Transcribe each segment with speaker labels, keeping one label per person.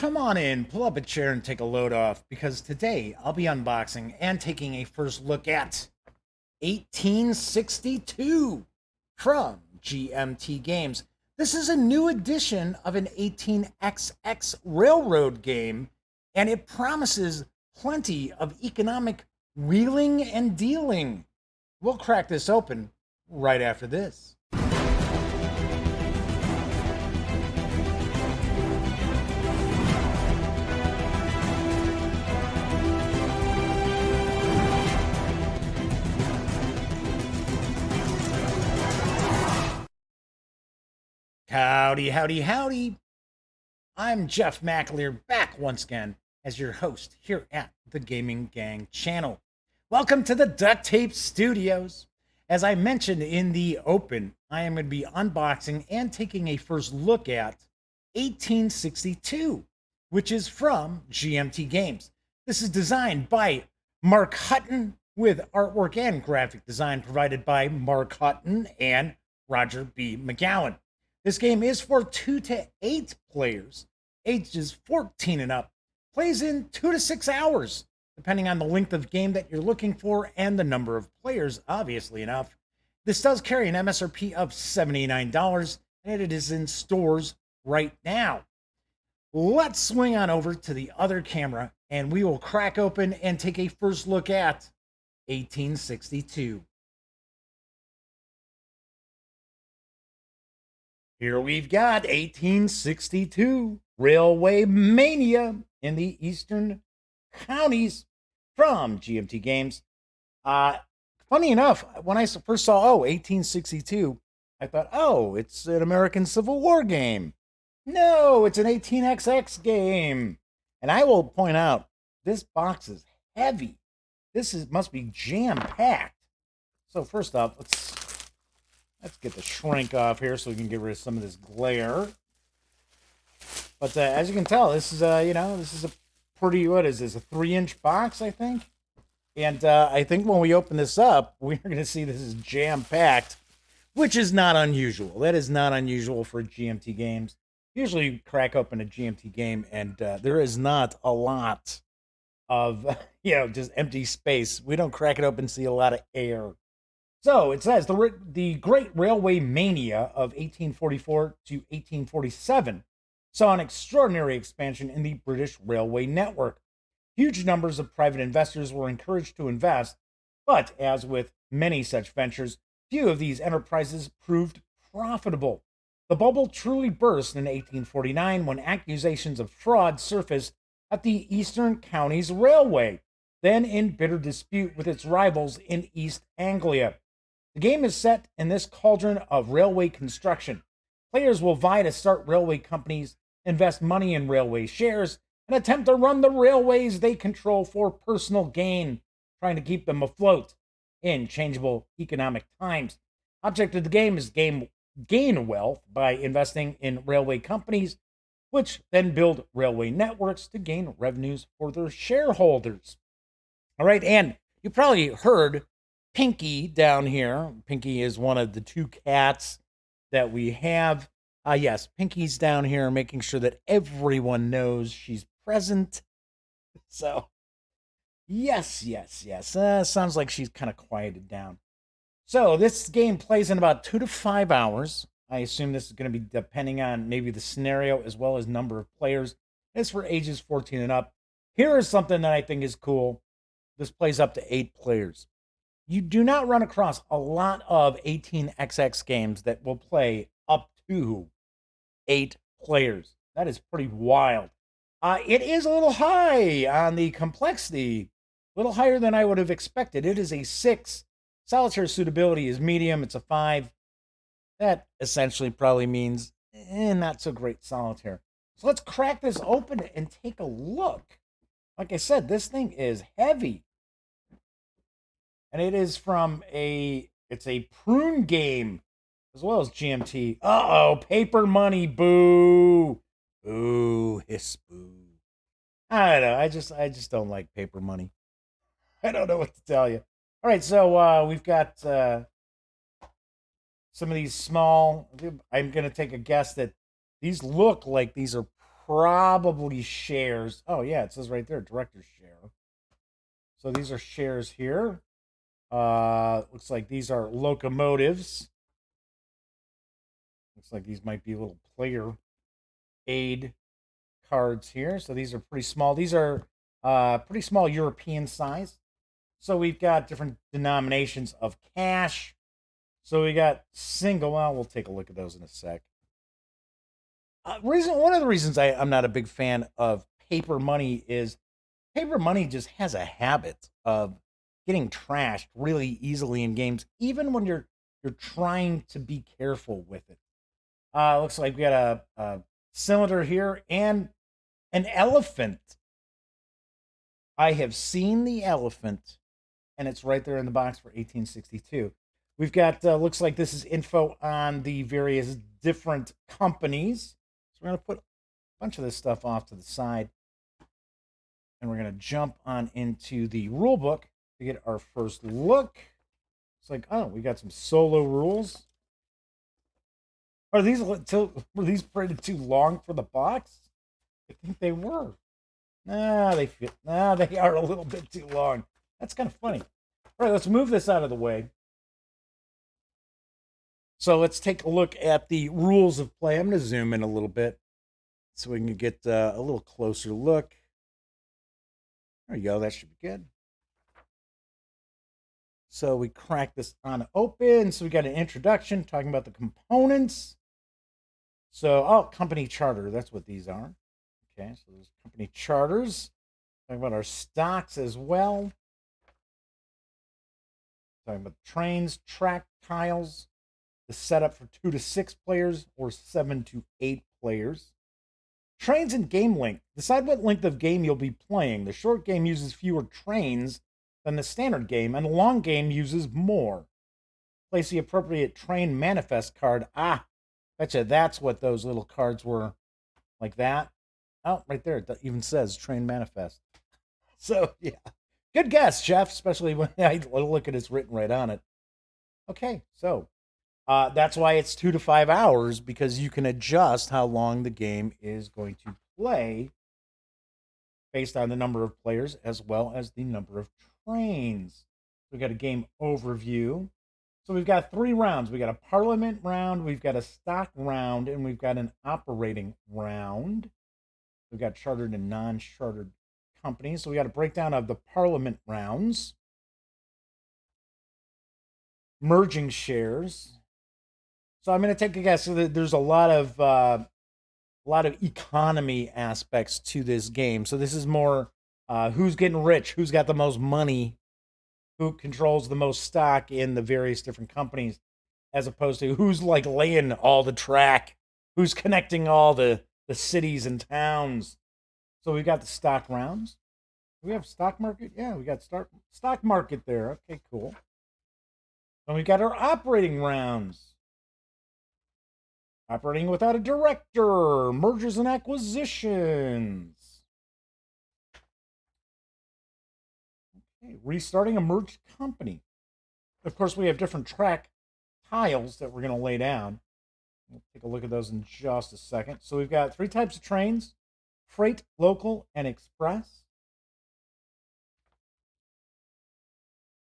Speaker 1: Come on in, pull up a chair and take a load off because today I'll be unboxing and taking a first look at 1862 from GMT Games. This is a new edition of an 18XX Railroad game, and it promises plenty of economic wheeling and dealing. We'll crack this open right after this. Howdy, howdy, howdy. I'm Jeff McAleer, back once again as your host here at the Gaming Gang channel. Welcome to the Duct Tape Studios. As I mentioned in the open, I am going to be unboxing and taking a first look at 1862, which is from GMT Games. This is designed by Mike Hutton with artwork and graphic design provided by Mike Hutton and Roger B. McGowan. This game is for 2 to 8 players, ages 14 and up, plays in 2 to 6 hours, depending on the length of game that you're looking for and the number of players, obviously enough. This does carry an MSRP of $79, and it is in stores right now. Let's swing on over to the other camera, and we will crack open and take a first look at 1862. Here we've got 1862 Railway Mania in the Eastern Counties from GMT Games. Funny enough, when I first saw, 1862, I thought, it's an American Civil War game. No, it's an 18XX game. And I will point out, this box is heavy. Must be jam-packed. So first off, let's get the shrink off here so we can get rid of some of this glare. But as you can tell, this is this is a pretty, what is this, a 3-inch box, I think? And I think when we open this up, we're going to see this is jam-packed, which is not unusual. That is not unusual for GMT Games. Usually you crack open a GMT game and there is not a lot of, just empty space. We don't crack it open and see a lot of air. So it says the Great Railway Mania of 1844 to 1847 saw an extraordinary expansion in the British railway network. Huge numbers of private investors were encouraged to invest, but as with many such ventures, few of these enterprises proved profitable. The bubble truly burst in 1849 when accusations of fraud surfaced at the Eastern Counties Railway, then in bitter dispute with its rivals in East Anglia. The game is set in this cauldron of railway construction. Players will vie to start railway companies, invest money in railway shares, and attempt to run the railways they control for personal gain, trying to keep them afloat in changeable economic times. Object of the game is gain wealth by investing in railway companies, which then build railway networks to gain revenues for their shareholders. All right, and you probably heard Pinky down here. Pinky is one of the 2 cats that we have. Yes, Pinky's down here making sure that everyone knows she's present. So, yes. Sounds like she's kind of quieted down. So, this game plays in about 2 to 5 hours. I assume this is going to be depending on maybe the scenario as well as number of players. It's for ages 14 and up. Here is something that I think is cool. This plays up to 8 players. You do not run across a lot of 18XX games that will play up to 8 players. That is pretty wild. It is a little high on the complexity, a little higher than I would have expected. It is a 6. Solitaire suitability is medium. It's a 5. That essentially probably means not so great solitaire. So let's crack this open and take a look. Like I said, this thing is heavy. And it is from it's a prune game, as well as GMT. Paper money, boo. Boo, hiss, boo. I don't know, I just don't like paper money. I don't know what to tell you. All right, so we've got some of these small, I'm going to take a guess that these look like these are probably shares. Oh, yeah, it says right there, director's share. So these are shares here. Looks like these are locomotives. Looks like these might be little player aid cards here. So these are pretty small. These are pretty small European size. So we've got different denominations of cash. So we got single. Well, we'll take a look at those in a sec. One of the reasons I'm not a big fan of paper money is paper money just has a habit of getting trashed really easily in games, even when you're trying to be careful with it. Looks like we got a cylinder here and an elephant. I have seen the elephant, and it's right there in the box for 1862. We've got looks like this is info on the various different companies. So we're gonna put a bunch of this stuff off to the side, and we're gonna jump on into the rule book to get our first look. It's like, oh, we got some solo rules. Are these were these printed too long for the box? I think they were. Nah, they fit. Nah, they are a little bit too long. That's kind of funny. All right, let's move this out of the way. So let's take a look at the rules of play. I'm going to zoom in a little bit so we can get a little closer look. There you go. That should be good. So we crack this on open. So we got an introduction talking about the components. So, oh, company charter. That's what these are. Okay, so there's company charters. Talking about our stocks as well. Talking about trains, track tiles, the setup for 2 to 6 players or 7 to 8 players. Trains and game length. Decide what length of game you'll be playing. The short game uses fewer trains than the standard game, and the long game uses more. Place the appropriate train manifest card. Ah, betcha that's what those little cards were. Like that. Oh, right there. It even says train manifest. So, yeah. Good guess, Jeff, especially when I look at it's written right on it. Okay, so that's why it's 2 to 5 hours, because you can adjust how long the game is going to play based on the number of players as well as the number of trains. We've got a game overview. So we've got 3 rounds. We've got a parliament round, we've got a stock round, and we've got an operating round. We've got chartered and non-chartered companies. So we got a breakdown of the parliament rounds. Merging shares. So I'm going to take a guess. So there's a lot of economy aspects to this game. So this is more who's getting rich, who's got the most money, who controls the most stock in the various different companies, as opposed to who's like laying all the track, who's connecting all the cities and towns. So we've got the stock rounds. Do we have stock market? Yeah, we got stock market there. Okay, cool. And we got our operating rounds. Operating without a director, mergers and acquisitions. Okay, restarting a merged company. Of course, we have different track tiles that we're going to lay down. We'll take a look at those in just a second. So we've got 3 types of trains: freight, local, and express.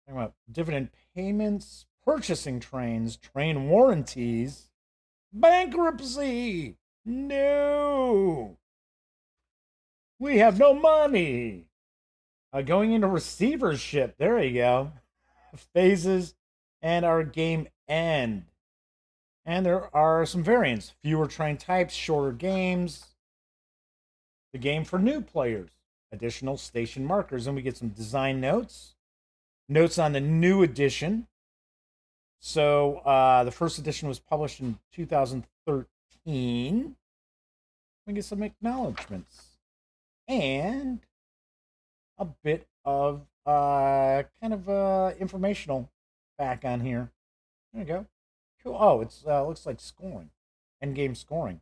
Speaker 1: Talking about dividend payments, purchasing trains, train warranties, bankruptcy. No. We have no money. Going into receivership. There you go. Phases and our game end. And there are some variants. Fewer train types, shorter games. The game for new players. Additional station markers. And we get some design notes. Notes on the new edition. So the first edition was published in 2013. We get some acknowledgments. And a bit of kind of informational back on here. There you go. Cool. Oh, it's looks like scoring, end game scoring.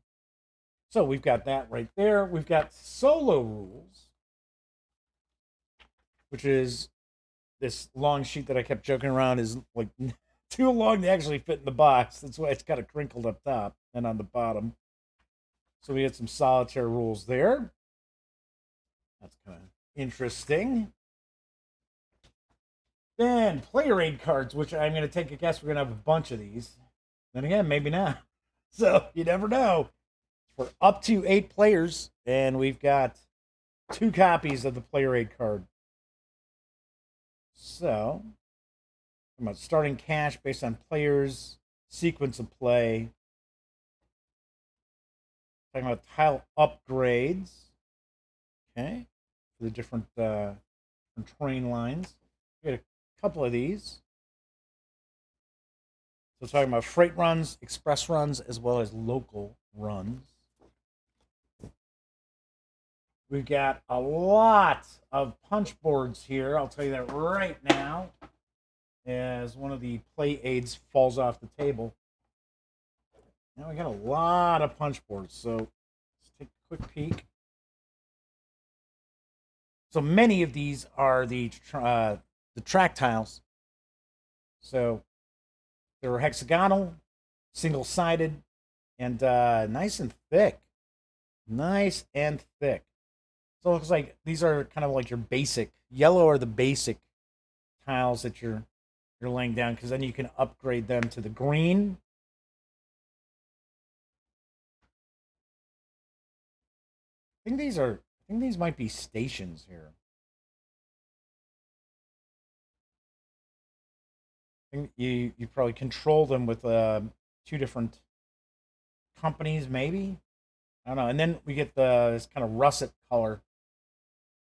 Speaker 1: So we've got that right there. We've got solo rules, which is this long sheet that I kept joking around is like too long to actually fit in the box. That's why it's kind of crinkled up top and on the bottom. So we get some solitaire rules there. That's kind of interesting. Then player aid cards, which I'm going to take a guess we're going to have a bunch of these. Then again, maybe not. So you never know. For up to 8 players, and we've got 2 copies of the player aid card. So, about starting cash based on players, sequence of play. Talking about tile upgrades. Okay, for the different train lines. We got a couple of these. So talking about freight runs, express runs, as well as local runs. We've got a lot of punch boards here. I'll tell you that right now, as one of the play aids falls off the table. Now we got a lot of punch boards. So let's take a quick peek. So many of these are the track tiles. So they're hexagonal, single-sided, and nice and thick. Nice and thick. So it looks like these are kind of like your basic. Yellow are the basic tiles that you're laying down, because then you can upgrade them to the green. I think these might be stations here. I think you probably control them with 2 different companies, maybe. I don't know. And then we get this kind of russet color,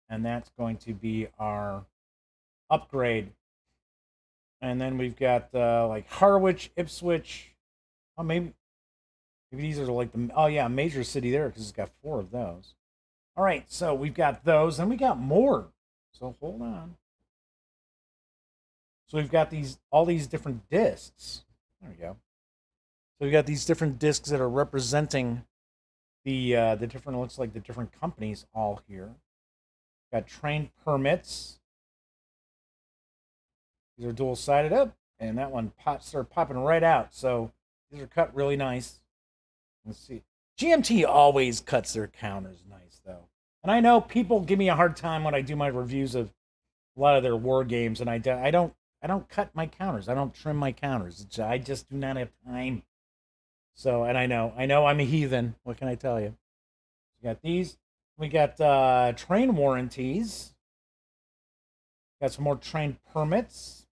Speaker 1: and that's going to be our upgrade. And then we've got like Harwich, Ipswich. Oh, maybe these are like major city there, because it's got 4 of those. All right, so we've got those, and we got more. So hold on. So we've got all these different discs. There we go. So we've got these different discs that are representing the different, looks like the different companies all here. Got train permits. These are dual sided up, and that one started popping right out. So these are cut really nice. Let's see. GMT always cuts their counters nice, though. And I know people give me a hard time when I do my reviews of a lot of their war games, and I don't cut my counters. I don't trim my counters. I just do not have time. So, and I know I'm a heathen. What can I tell you? We got these. We got train warranties. Got some more train permits.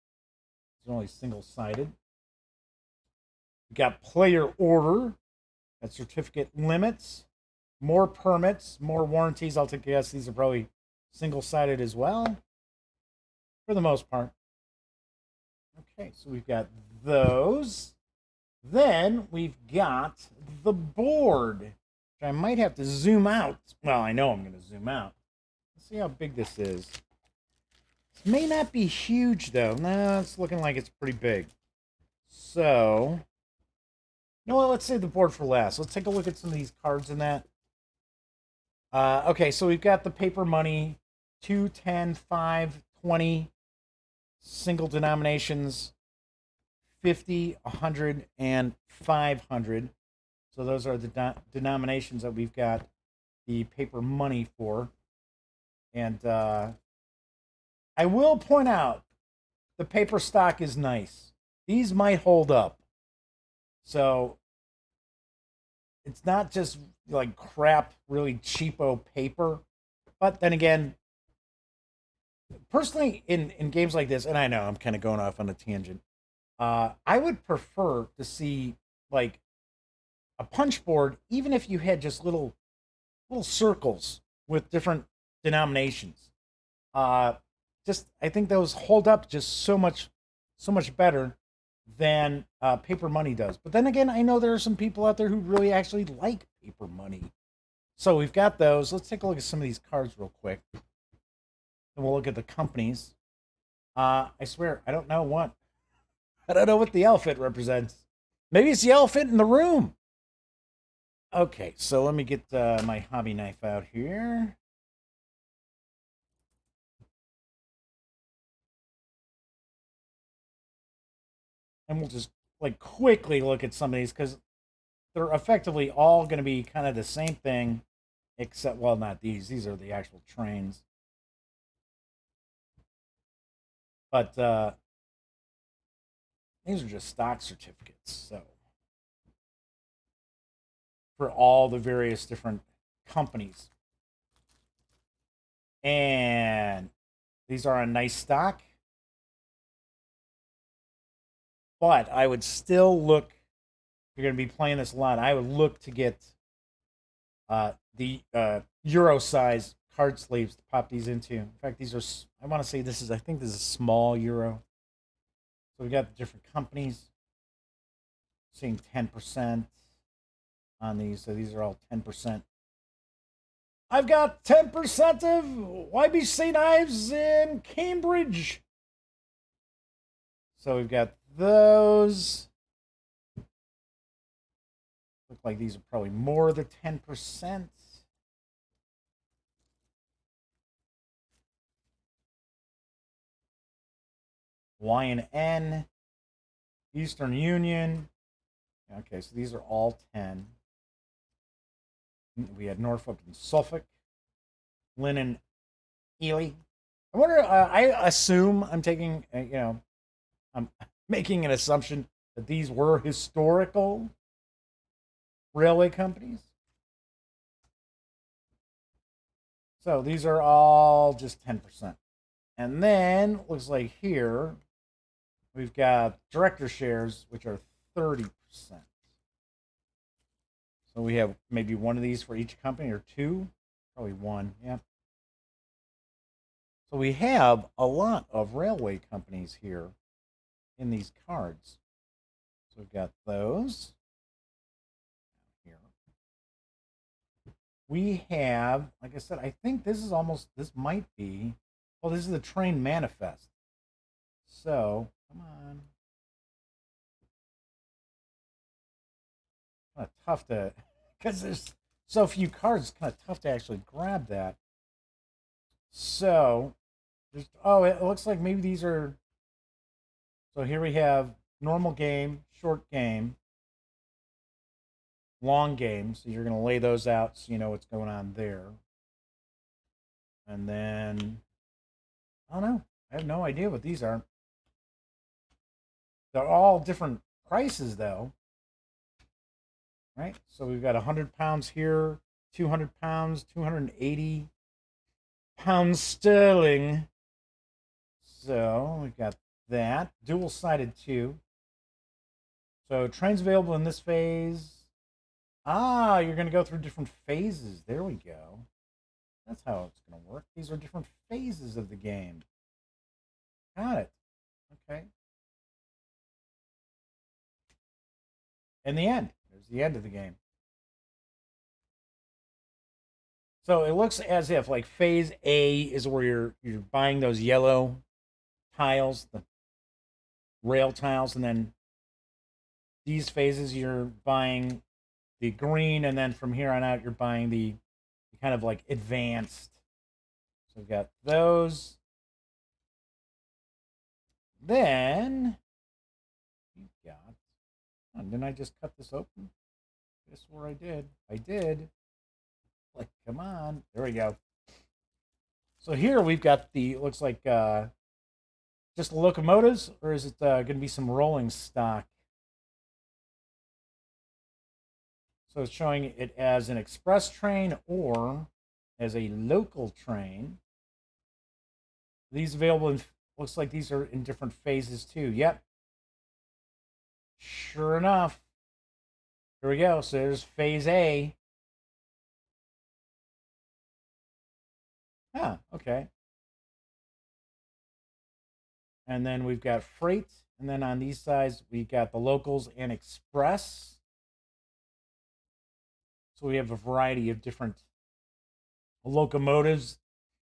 Speaker 1: It's only single-sided. We got player order. Got certificate limits. More permits, more warranties. I'll take a guess these are probably single-sided as well, for the most part. Okay, so we've got those. Then we've got the board, which I might have to zoom out. Well, I know I'm going to zoom out. Let's see how big this is. This may not be huge, though. No, it's looking like it's pretty big. So, you know what? Let's save the board for last. Let's take a look at some of these cards in that. Okay, so we've got the paper money, 2, 10, 5, 20, single denominations, 50, 100, and 500. So those are the denominations that we've got the paper money for. And I will point out, the paper stock is nice. These might hold up. So it's not just like crap, really cheapo paper. But then again, personally, in games like this, and I know I'm kind of going off on a tangent, I would prefer to see like a punch board, even if you had just little circles with different denominations. Just I think those hold up just so much better than paper money does. But then again, I know there are some people out there who really actually like paper money. So we've got those. Let's take a look at some of these cards real quick, and we'll look at the companies. I swear, I don't know what. I don't know what the elephant represents. Maybe it's the elephant in the room. Okay, so let me get my hobby knife out here. And we'll just like quickly look at some of these, because they're effectively all going to be kind of the same thing, except, well, not these. These are the actual trains. But these are just stock certificates. So for all the various different companies. And these are a nice stock. But I would still look, if you're going to be playing this a lot, I would look to get the Euro size card sleeves to pop these into. In fact, these are, I want to say this is, I think this is a small Euro. So we got the different companies. Seeing 10% on these. So these are all 10%. I've got 10% of YBC knives in Cambridge. So we've got those. Look like these are probably more than 10%. YN, Eastern Union. Okay, so these are all 10. We had Norfolk and Suffolk, Linen, Ely. I wonder. I assume I'm taking. I'm making an assumption that these were historical railway companies. So these are all just 10%. And then looks like here we've got director shares, which are 30%. So we have maybe one of these for each company or two. Probably one, yeah. So we have a lot of railway companies here in these cards. So we've got those here. We have, like I said, I think this is almost, this might be, well, this is the train manifest. So, come on. Kind of tough to, because there's so few cards, it's kind of tough to actually grab that. So, oh, it looks like maybe these are, so here we have normal game, short game, long game. So you're going to lay those out so you know what's going on there. And then, I don't know. I have no idea what these are. They're all different prices, though. Right? So we've got 100 pounds here, 200 pounds, 280 pounds sterling. So we've got that. Dual sided, too. So trains available in this phase. Ah, you're going to go through different phases. There we go. That's how it's going to work. These are different phases of the game. Got it. Okay. In the end, there's the end of the game. So it looks as if like phase A is where you're buying those yellow tiles, the rail tiles, and then these phases you're buying the green, and then from here on out you're buying the kind of like advanced. So we've got those. Then we've got. Oh, didn't I just cut this open? Guess where I did. I did. Like, come on. There we go. So here we've got the, looks like just locomotives, or is it going to be some rolling stock? So it's showing it as an express train or as a local train. These available in, looks like these are in different phases too. Yep. Sure enough. Here we go. So there's phase A. Ah, okay. And then we've got freight. And then on these sides, we got the locals and express. So we have a variety of different locomotives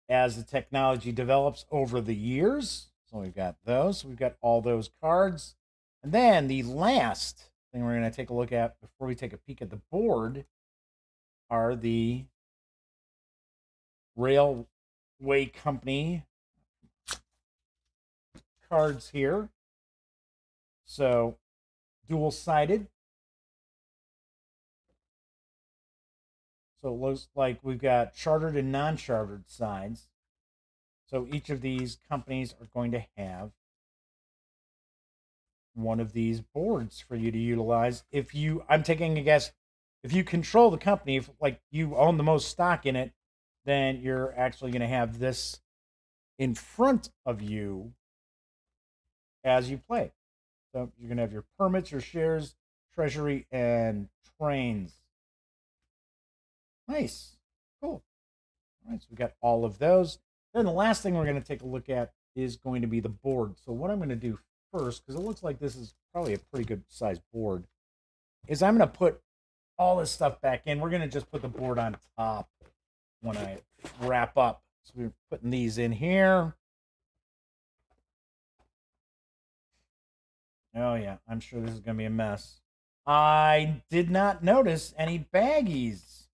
Speaker 1: as the technology develops over the years. So we've got those. We've got all those cards. And then the last thing we're going to take a look at before we take a peek at the board are the railway company cards here. So dual sided. So it looks like we've got chartered and non-chartered sides. So each of these companies are going to have one of these boards for you to utilize. If you, I'm taking a guess, if you control the company, if like you own the most stock in it, then you're actually going to have this in front of you as you play. So you're going to have your permits, your shares, treasury, and trains. Nice. Cool. All right, so we got all of those. Then the last thing we're going to take a look at is going to be the board. So what I'm going to do first, because it looks like this is probably a pretty good sized board, is I'm going to put all this stuff back in. We're going to just put the board on top when I wrap up. So we're putting these in here. Oh yeah, I'm sure this is going to be a mess. I did not notice any baggies,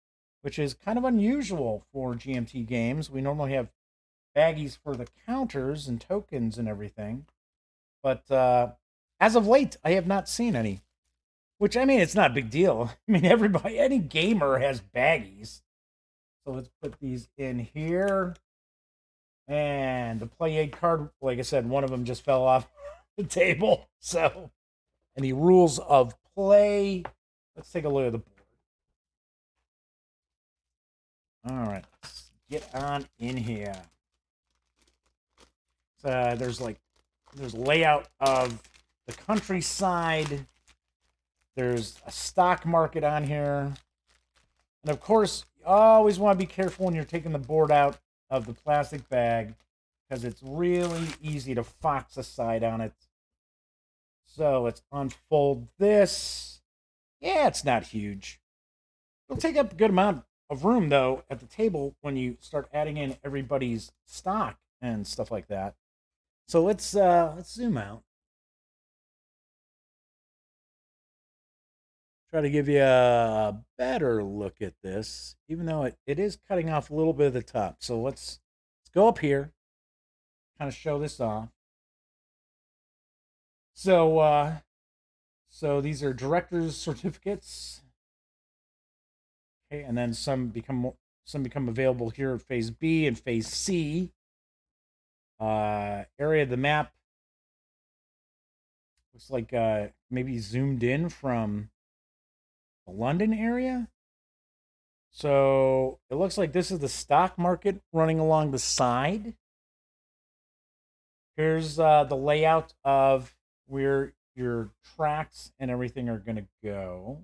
Speaker 1: which is kind of unusual for GMT games. We normally have baggies for the counters and tokens and everything. But as of late, I have not seen any. Which, I mean, it's not a big deal. I mean, everybody, any gamer has baggies. So let's put these in here. And the play aid card, like I said, one of them just fell off the table. So, and the rules of play. Let's take a look at the board. All right, let's get on in here. So there's layout of the countryside. There's a stock market on here. And of course, you always want to be careful when you're taking the board out of the plastic bag because it's really easy to fox a side on it. So let's unfold this. Yeah, it's not huge. It'll take up a good amount of room, though, at the table when you start adding in everybody's stock and stuff like that. So let's zoom out. Try to give you a better look at this, even though it is cutting off a little bit of the top. So let's go up here, kind of show this off. So so these are directors' certificates. Okay, and then some become available here at Phase B and Phase C. Area of the map looks like maybe zoomed in from the London area. So it looks like this is the stock market running along the side. Here's the layout of where your tracks and everything are going to go.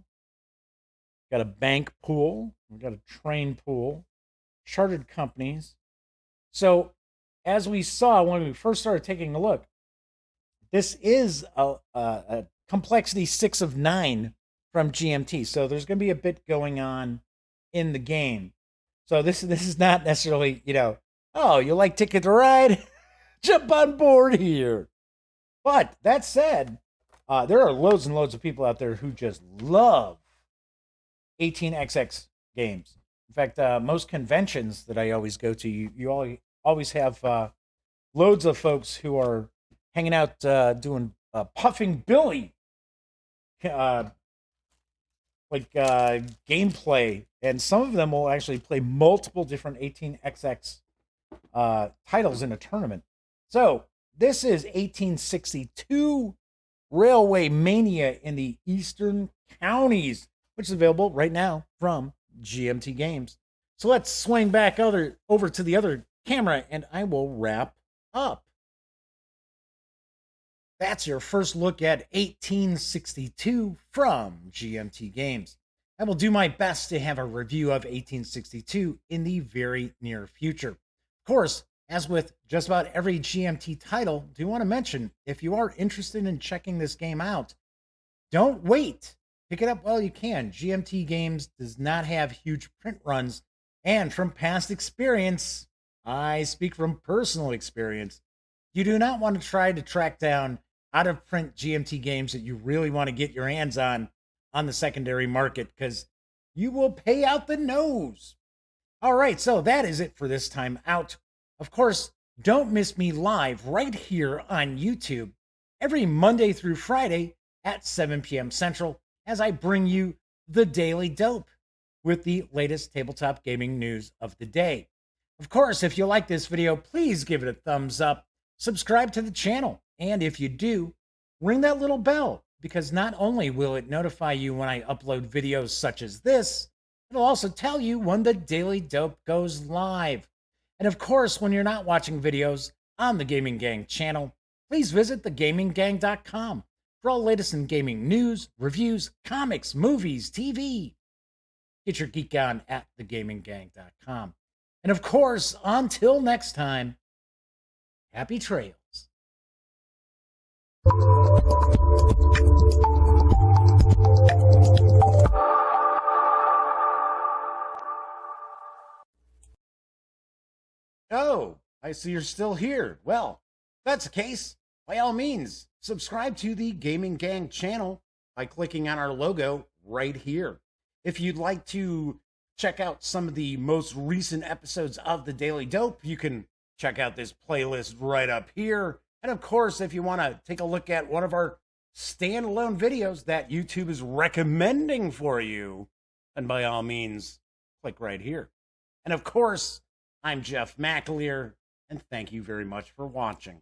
Speaker 1: Got a bank pool. We've got a train pool. Chartered companies. So as we saw when we first started taking a look, this is a complexity 6 of 9 from GMT. So there's going to be a bit going on in the game. So this is not necessarily, oh, you like Ticket to Ride? Jump on board here. But that said, there are loads and loads of people out there who just love 18xx games. In fact, most conventions that I always go to, you always have loads of folks who are hanging out doing Puffing Billy gameplay, and some of them will actually play multiple different 18xx titles in a tournament. So this is 1862 Railway Mania in the Eastern Counties, which is available right now from GMT Games. So let's swing back over to the other camera, and I will wrap up. That's your first look at 1862 from GMT Games. I will do my best to have a review of 1862 in the very near future. Of course, as with just about every GMT title, do want to mention, if you are interested in checking this game out, don't wait. Pick it up while you can. GMT Games does not have huge print runs, and from past experience, I speak from personal experience, you do not want to try to track down out-of-print GMT games that you really want to get your hands on the secondary market, because you will pay out the nose. All right, so that is it for this time out. Of course, don't miss me live right here on YouTube every Monday through Friday at 7 p.m. Central as I bring you the Daily Dope, with the latest tabletop gaming news of the day. Of course, if you like this video, please give it a thumbs up, subscribe to the channel, and if you do, ring that little bell, because not only will it notify you when I upload videos such as this, it'll also tell you when the Daily Dope goes live. And of course, when you're not watching videos on the Gaming Gang channel, please visit thegaminggang.com for all latest in gaming news, reviews, comics, movies, TV. Get your geek on at thegaminggang.com. And of course, until next time, happy trails. Oh, I see you're still here. Well, if that's the case, by all means, subscribe to the Gaming Gang channel by clicking on our logo right here. If you'd like to check out some of the most recent episodes of the Daily Dope, you can check out this playlist right up here. And of course, if you want to take a look at one of our standalone videos that YouTube is recommending for you, then by all means, click right here. And of course, I'm Jeff McAleer, and thank you very much for watching.